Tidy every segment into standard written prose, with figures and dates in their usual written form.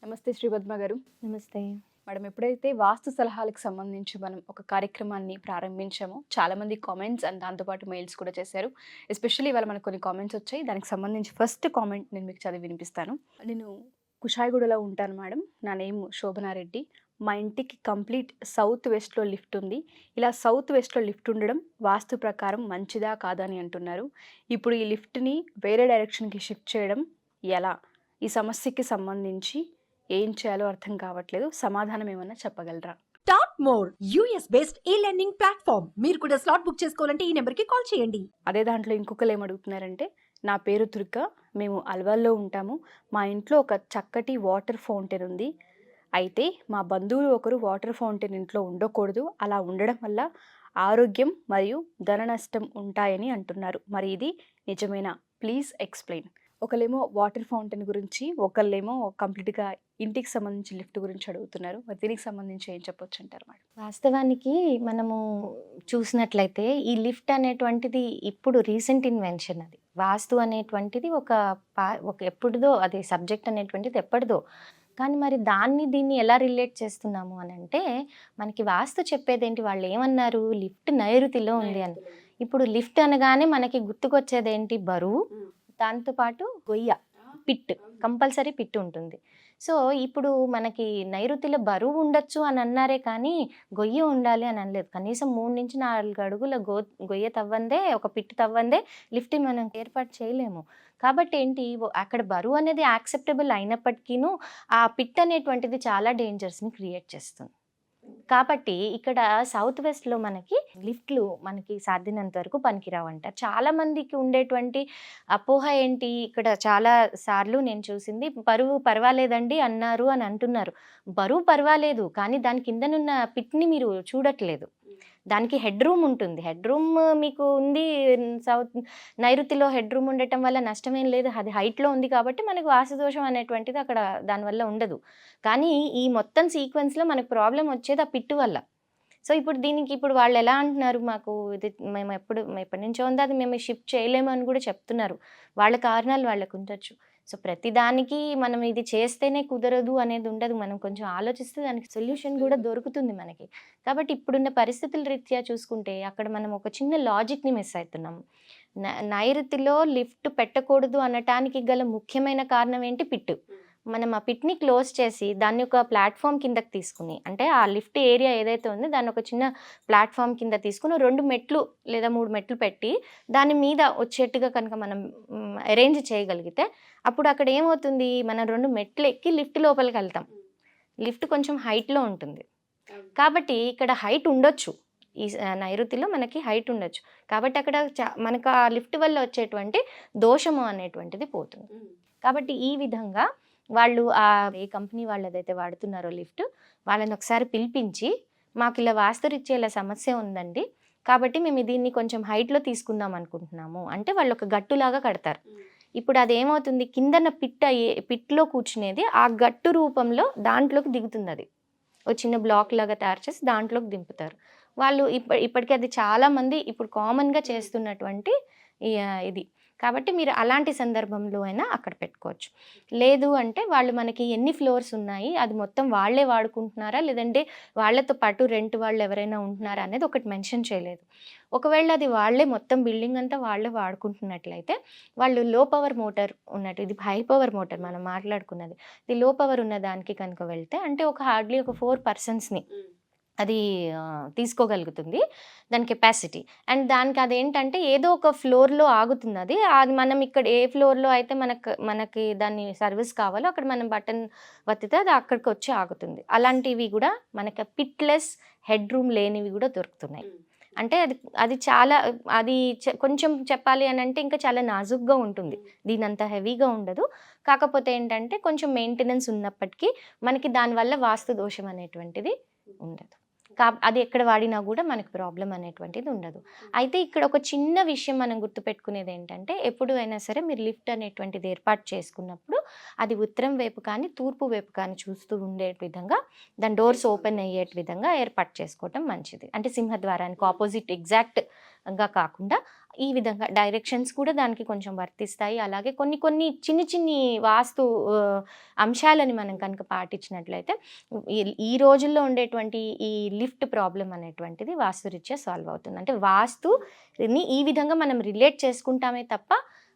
నమస్తే శ్రీపద్మ గారు. నమస్తే. మేడం, ఎప్పుడైతే వాస్తు సలహాలకు సంబంధించి మనం ఒక కార్యక్రమాన్ని ప్రారంభించామో చాలామంది కామెంట్స్ అండ్ దాంతోపాటు మెయిల్స్ కూడా చేశారు. ఎస్పెషల్లీ ఇవాళ మనకు కొన్ని కామెంట్స్ వచ్చాయి. దానికి సంబంధించి ఫస్ట్ కామెంట్ నేను మీకు చదివి వినిపిస్తాను. నేను కుషాయిగూడలో ఉంటాను మేడం. నా నేమ్ శోభనారెడ్డి. మా ఇంటికి కంప్లీట్ సౌత్ వెస్ట్లో లిఫ్ట్ ఉంది. ఇలా సౌత్ వెస్ట్లో లిఫ్ట్ ఉండడం వాస్తు ప్రకారం మంచిదా కాదా అని అంటున్నారు. ఇప్పుడు ఈ లిఫ్ట్ని వేరే డైరెక్షన్కి షిఫ్ట్ చేయడం ఎలా? ఈ సమస్యకి సంబంధించి ఏం చేయాలో అర్థం కావట్లేదు. సమాధానం ఏమన్నా చెప్పగలరా? Top more US based e learning platform. మీరు కూడా స్లాట్ బుక్ చేసుకోవాలంటే ఈ నెంబర్కి కాల్ చేయండి. అదే దాంట్లో ఇంకొకరు ఏమడుగుతున్నారంటే, నా పేరు దుర్గా, మేము అల్వాల్లో ఉంటాము. మా ఇంట్లో ఒక చక్కటి వాటర్ ఫౌంటైన్ ఉంది. అయితే మా బంధువులు ఒకరు వాటర్ ఫౌంటైన్ ఇంట్లో ఉండకూడదు. అలా ఉండడం వల్ల ఆరోగ్యం మరియు ధన నష్టం ఉంటాయని అంటున్నారు. మరి ఇది నిజమేనా? Please explain. ఒకళ్ళేమో వాటర్ ఫౌంటైన్ గురించి, ఒకళ్ళేమో కంప్లీట్గా ఇంటికి సంబంధించి లిఫ్ట్ గురించి అడుగుతున్నారు. మరి దీనికి సంబంధించి ఏం చెప్పొచ్చు అంటారు మేడం? వాస్తవానికి మనము చూసినట్లయితే ఈ లిఫ్ట్ అనేటువంటిది ఇప్పుడు రీసెంట్ ఇన్వెన్షన్. అది వాస్తు అనేటువంటిది ఒక ఎప్పుడుదో అది సబ్జెక్ట్ అనేటువంటిది ఎప్పటిదో. కానీ మరి దీన్ని ఎలా రిలేట్ చేస్తున్నాము అని అంటే, మనకి వాస్తు చెప్పేదేంటి, వాళ్ళు ఏమన్నారు, లిఫ్ట్ నైరుతిలో ఉంది అని. ఇప్పుడు లిఫ్ట్ అనగానే మనకి గుర్తుకొచ్చేది ఏంటి, బరువు, దాంతోపాటు గొయ్య, పిట్, కంపల్సరీ పిట్ ఉంటుంది. సో ఇప్పుడు మనకి నైరుతిలో బరువు ఉండొచ్చు అని అన్నారే కానీ గొయ్య ఉండాలి అని అనలేదు. కనీసం 3 నుంచి 4 అడుగుల గొయ్య తవ్వందే, ఒక పిట్ తవ్వందే లిఫ్ట్ మనం ఏర్పాటు చేయలేము. కాబట్టి ఏంటి, అక్కడ బరువు అనేది యాక్సెప్టబుల్ అయినప్పటికీను ఆ పిట్ అనేటువంటిది చాలా డేంజర్స్ని క్రియేట్ చేస్తుంది. కాబట్టి ఇక్కడ సౌత్ వెస్ట్లో మనకి లిఫ్ట్లు మనకి సాధ్యమైనంత వరకు పనికిరావంట. చాలా మందికి ఉండేటువంటి అపోహ ఏంటి, ఇక్కడ చాలా సార్లు నేను చూసింది, బరువు పర్వాలేదండి అన్నారు అని అంటున్నారు. బరువు పర్వాలేదు, కానీ దాని కిందనున్న పిట్ని మీరు చూడట్లేదు. దానికి హెడ్ రూమ్ ఉంటుంది. హెడ్ రూమ్ మీకు ఉంది. నైరుతిలో హెడ్ రూమ్ ఉండటం వల్ల నష్టమేం లేదు. అది హైట్లో ఉంది కాబట్టి మనకు వాస్తుదోషం అనేటువంటిది అక్కడ దానివల్ల ఉండదు. కానీ ఈ మొత్తం సీక్వెన్స్లో మనకు ప్రాబ్లం వచ్చేది ఆ పిట్టు వల్ల. సో ఇప్పుడు వాళ్ళు ఎలా అంటున్నారు, మాకు ఇది మేము ఎప్పటి నుంచో ఉంది, అది మేము షిఫ్ట్ చేయలేము అని కూడా చెప్తున్నారు. వాళ్ళ కారణాలు వాళ్ళకు ఉండొచ్చు. సో ప్రతిదానికి మనం ఇది చేస్తేనే కుదరదు అనేది ఉండదు. మనం కొంచెం ఆలోచిస్తే దానికి సొల్యూషన్ కూడా దొరుకుతుంది మనకి. కాబట్టి ఇప్పుడున్న పరిస్థితుల రీత్యా చూసుకుంటే అక్కడ మనం ఒక చిన్న లాజిక్ని మిస్ అవుతున్నాం. నైరుతిలో లిఫ్ట్ పెట్టకూడదు అనటానికి గల ముఖ్యమైన కారణం ఏంటి, పిట్టు. మనం ఆ పిట్ని క్లోజ్ చేసి దాన్ని ఒక ప్లాట్ఫామ్ కిందకి తీసుకుని, అంటే ఆ లిఫ్ట్ ఏరియా ఏదైతే ఉందో దాన్ని ఒక చిన్న ప్లాట్ఫామ్ కింద తీసుకుని 2 మెట్లు లేదా 3 మెట్లు పెట్టి దాని మీద వచ్చేట్టుగా కనుక మనం అరేంజ్ చేయగలిగితే అప్పుడు అక్కడ ఏమవుతుంది, మనం 2 మెట్లు ఎక్కి లిఫ్ట్ లోపలికి వెళ్తాం. లిఫ్ట్ కొంచెం హైట్లో ఉంటుంది కాబట్టి ఇక్కడ హైట్ ఉండొచ్చు. ఈ నైరుతిలో మనకి హైట్ ఉండొచ్చు కాబట్టి అక్కడ మనకు ఆ లిఫ్ట్ వల్ల వచ్చేటువంటి దోషము అనేటువంటిది పోతుంది. కాబట్టి ఈ విధంగా వాళ్ళు ఏ కంపెనీ వాళ్ళు ఏదైతే వాడుతున్నారో లిఫ్ట్, వాళ్ళని ఒకసారి పిలిపించి, మాకు ఇలా వాస్తురీత్యా ఇలా సమస్య ఉందండి, కాబట్టి మేము దీన్ని కొంచెం హైట్లో తీసుకుందాం అనుకుంటున్నాము అంటే వాళ్ళు ఒక గట్టులాగా కడతారు. ఇప్పుడు అదేమవుతుంది, కిందన పిట్లో కూర్చునేది ఆ గట్టు రూపంలో దాంట్లోకి దిగుతుంది. అది ఒక చిన్న బ్లాక్ లాగా తయారు చేసి దాంట్లోకి దింపుతారు వాళ్ళు. ఇప్పటికీ అది చాలామంది ఇప్పుడు కామన్గా చేస్తున్నటువంటి ఇది. కాబట్టి మీరు అలాంటి సందర్భంలో అయినా అక్కడ పెట్టుకోవచ్చు. లేదు అంటే వాళ్ళు మనకి ఎన్ని ఫ్లోర్స్ ఉన్నాయి, అది మొత్తం వాళ్ళే వాడుకుంటున్నారా లేదంటే వాళ్ళతో పాటు రెంట్ వాళ్ళు ఎవరైనా ఉంటున్నారా అనేది ఒకటి మెన్షన్ చేయలేదు. ఒకవేళ అది వాళ్ళే మొత్తం బిల్డింగ్ అంతా వాళ్ళే వాడుకుంటున్నట్లయితే వాళ్ళు లో పవర్ మోటార్ ఉన్నట్టు, ఇది హై పవర్ మోటార్ మనం మాట్లాడుకున్నది, ఇది లో పవర్ ఉన్న దానికి కనుక వెళ్తే అంటే హార్డ్లీ ఒక 4 పర్సన్స్ని అది తీసుకోగలుగుతుంది దాని కెపాసిటీ. అండ్ దానికి అదేంటంటే ఏదో ఒక ఫ్లోర్లో ఆగుతుంది. అది మనం ఇక్కడ ఏ ఫ్లోర్లో అయితే మనకి దాన్ని సర్వీస్ కావాలో అక్కడ మనం బటన్ వత్తితే అది అక్కడికి వచ్చి ఆగుతుంది. అలాంటివి కూడా మనకి పిట్లెస్ హెడ్ రూమ్ లేనివి కూడా దొరుకుతున్నాయి. అంటే అది చాలా కొంచెం చెప్పాలి అని అంటే ఇంకా చాలా నాజుగ్గా ఉంటుంది, దీని అంత హెవీగా ఉండదు. కాకపోతే ఏంటంటే కొంచెం మెయింటెనెన్స్ ఉన్నప్పటికీ మనకి దానివల్ల వాస్తు దోషం అనేటువంటిది ఉండదు. అది ఎక్కడ వాడినా కూడా మనకు ప్రాబ్లం అనేటువంటిది ఉండదు. అయితే ఇక్కడ ఒక చిన్న విషయం మనం గుర్తుపెట్టుకునేది ఏంటంటే, ఎప్పుడు అయినా సరే మీరు లిఫ్ట్ అనేటువంటిది ఏర్పాటు చేసుకున్నప్పుడు అది ఉత్తరం వైపు కానీ తూర్పు వైపు కానీ చూస్తూ ఉండే విధంగా దాని డోర్స్ ఓపెన్ అయ్యే విధంగా ఏర్పాటు చేసుకోవటం మంచిది. అంటే సింహద్వారానికి ఆపోజిట్ ఎగ్జాక్ట్గా కాకుండా ఈ విధంగా డైరెక్షన్స్ కూడా దానికి కొంచెం వర్తిస్తాయి. అలాగే కొన్ని కొన్ని చిన్ని వాస్తు అంశాలని మనం కనుక పాటించినట్లయితే ఈ రోజుల్లో ఉండేటువంటి ఈ లిఫ్ట్ ప్రాబ్లం అనేటువంటిది వాస్తురీత్యా సాల్వ్ అవుతుంది. అంటే వాస్తుని ఈ విధంగా మనం రిలేట్ చేసుకుంటామే తప్ప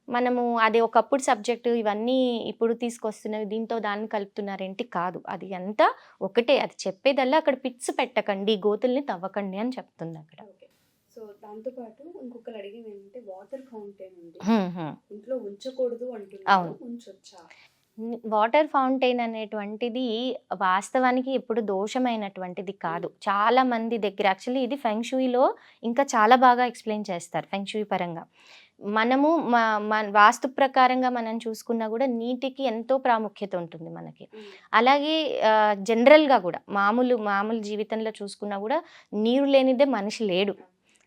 మనము అది ఒకప్పుడు సబ్జెక్టు ఇవన్నీ ఇప్పుడు తీసుకొస్తున్నవి దీంతో దాన్ని కలుపుతున్నారేంటి కాదు. అది అంతా ఒకటే. అది చెప్పేదల్లా అక్కడ పిట్స్ పెట్టకండి, గోతుల్ని తవ్వకండి అని చెప్తుంది అక్కడ. సో దాంతో పాటు ఇంకొకరు అడిగేది ఏంటంటే వాటర్ ఫౌంటైన్ ఉంది, ఇంట్లో ఉంచకూడదు అంటున్నారు, అవును. ఉంచొచ్చా? వాటర్ ఫౌంటైన్ అనేటువంటిది వాస్తవానికి ఎప్పుడు దోషమైనటువంటిది కాదు. చాలా మంది దగ్గర యాక్చువల్లీ ఇది ఫెంగ్షూయిలో ఇంకా చాలా బాగా ఎక్స్ప్లెయిన్ చేస్తారు ఫెంగ్షూయి పరంగా. మనము మన వాస్తు ప్రకారంగా మనం చూసుకున్నా కూడా నీటికి ఎంతో ప్రాముఖ్యత ఉంటుంది మనకి. అలాగే జనరల్గా కూడా మామూలు జీవితంలో చూసుకున్నా కూడా నీరు లేనిదే మనిషి లేడు.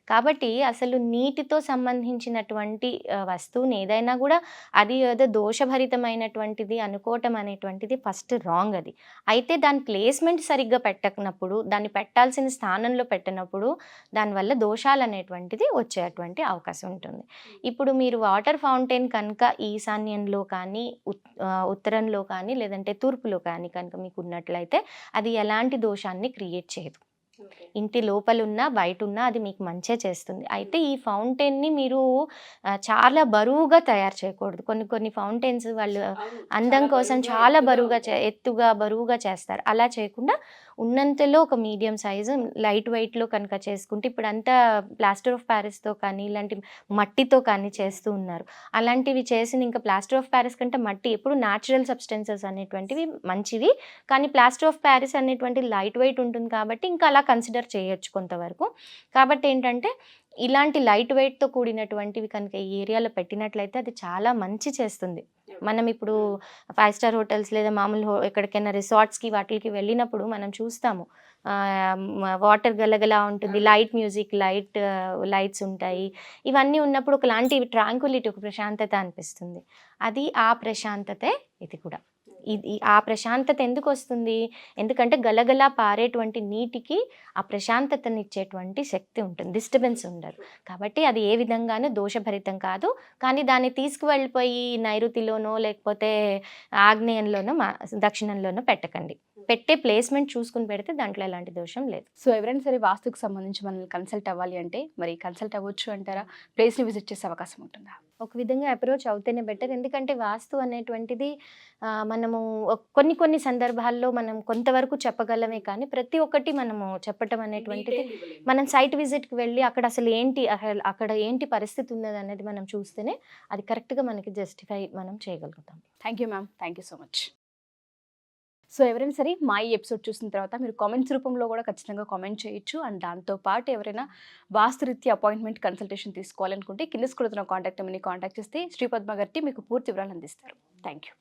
కాబట్టి అసలు నీటితో సంబంధించినటువంటి వస్తువుని ఏదైనా కూడా అది ఏదో దోషభరితమైనటువంటిది అనుకోవటం అనేటువంటిది ఫస్ట్ రాంగ్. అది అయితే దాని ప్లేస్మెంట్ సరిగ్గా పెట్టనప్పుడు, దాన్ని పెట్టాల్సిన స్థానంలో పెట్టినప్పుడు దానివల్ల దోషాలు అనేటువంటిది వచ్చేటువంటి అవకాశం ఉంటుంది. ఇప్పుడు మీరు వాటర్ ఫౌంటైన్ కనుక ఈశాన్యంలో కానీ ఉత్తరంలో కానీ లేదంటే తూర్పులో కానీ కనుక మీకు ఉన్నట్లయితే అది ఎలాంటి దోషాన్ని క్రియేట్ చేయదు. ఇంటి లోపలున్నా బయటున్నా అది మీకు మంచే చేస్తుంది. అయితే ఈ ఫౌంటైన్ని మీరు చాలా బరువుగా తయారు చేయకూడదు. కొన్ని ఫౌంటైన్స్ వాళ్ళు అందం కోసం చాలా బరువుగా ఎత్తుగా బరువుగా చేస్తారు. అలా చేయకుండా ఉన్నంతలో ఒక మీడియం సైజు లైట్ వెయిట్లో కనుక చేసుకుంటే, ఇప్పుడు అంతా ప్లాస్టర్ ఆఫ్ ప్యారిస్తో కానీ ఇలాంటి మట్టితో కానీ చేస్తూ ఉన్నారు. అలాంటివి చేసిన ఇంకా ప్లాస్టర్ ఆఫ్ ప్యారిస్ కంటే మట్టి ఎప్పుడు న్యాచురల్ సబ్స్టెన్సెస్ అనేటువంటివి మంచివి. కానీ ప్లాస్టర్ ఆఫ్ ప్యారిస్ అనేటువంటి లైట్ వెయిట్ ఉంటుంది కాబట్టి ఇంకా అలా కన్సిడర్ చేయొచ్చు కొంతవరకు. కాబట్టి ఏంటంటే ఇలాంటి లైట్ వెయిట్తో కూడినటువంటివి కనుక ఈ ఏరియాలో పెట్టినట్లయితే అది చాలా మంచి చేస్తుంది. మనం ఇప్పుడు 5 స్టార్ హోటల్స్ లేదా మామూలు ఎక్కడికైనా రిసార్ట్స్కి వాటికి వెళ్ళినప్పుడు మనం చూస్తాము వాటర్ గలగలా ఉంటుంది, లైట్ మ్యూజిక్, లైట్స్ ఉంటాయి. ఇవన్నీ ఉన్నప్పుడు ఒకలాంటి ట్రాంక్విలిటీ, ఒక ప్రశాంతత అనిపిస్తుంది. అది ఆ ప్రశాంతతే ఇది కూడా. ఇది ఆ ప్రశాంతత ఎందుకు వస్తుంది? ఎందుకంటే గలగలా పారేటువంటి నీటికి ఆ ప్రశాంతతనిచ్చేటువంటి శక్తి ఉంటుంది, డిస్టర్బెన్స్ ఉండదు. కాబట్టి అది ఏ విధంగానూ దోషభరితం కాదు. కానీ దాన్ని తీసుకువెళ్ళిపోయి నైరుతిలోనో లేకపోతే ఆగ్నేయంలోనో దక్షిణంలోనో పెట్టకండి. పెట్టే ప్లేస్మెంట్ చూసుకుని పెడితే దాంట్లో ఎలాంటి దోషం లేదు. సో ఎవరైనా సరే వాస్తుకు సంబంధించి మనల్ని కన్సల్ట్ అవ్వాలి అంటే మరి కన్సల్ట్ అవ్వచ్చు అంటారా? ప్లేస్ని విజిట్ చేసే అవకాశం ఉంటుందా? ఒక విధంగా అప్రోచ్ అవుతేనే బెటర్. ఎందుకంటే వాస్తు అనేటువంటిది మనము కొన్ని సందర్భాల్లో మనం కొంతవరకు చెప్పగలమే కానీ ప్రతి ఒక్కటి మనము చెప్పటం అనేటువంటిది మనం సైట్ విజిట్కి వెళ్ళి అక్కడ ఏంటి పరిస్థితి ఉన్నది అనేది మనం చూస్తేనే అది కరెక్ట్గా మనకి జస్టిఫై మనం చేయగలుగుతాం. Thank you ma'am, thank you so much. So ఎవరైనా సరే మా ఈ ఎపిసోడ్ చూసిన తర్వాత మీరు కామెంట్స్ రూపంలో కూడా ఖచ్చితంగా కామెంట్ చేయొచ్చు. అండ్ దాంతోపాటు ఎవరైనా వాస్తురీత్యా అపాయింట్మెంట్ కన్సల్టేషన్ తీసుకోవాలనుకుంటే కింద స్క్రోల్ అవుతున్న కాంటాక్ట్ నెంబర్ని కాంటాక్ట్ చేస్తే శ్రీపద్మ గారికి మీకు పూర్తి వివరాలు అందిస్తారు. Thank you.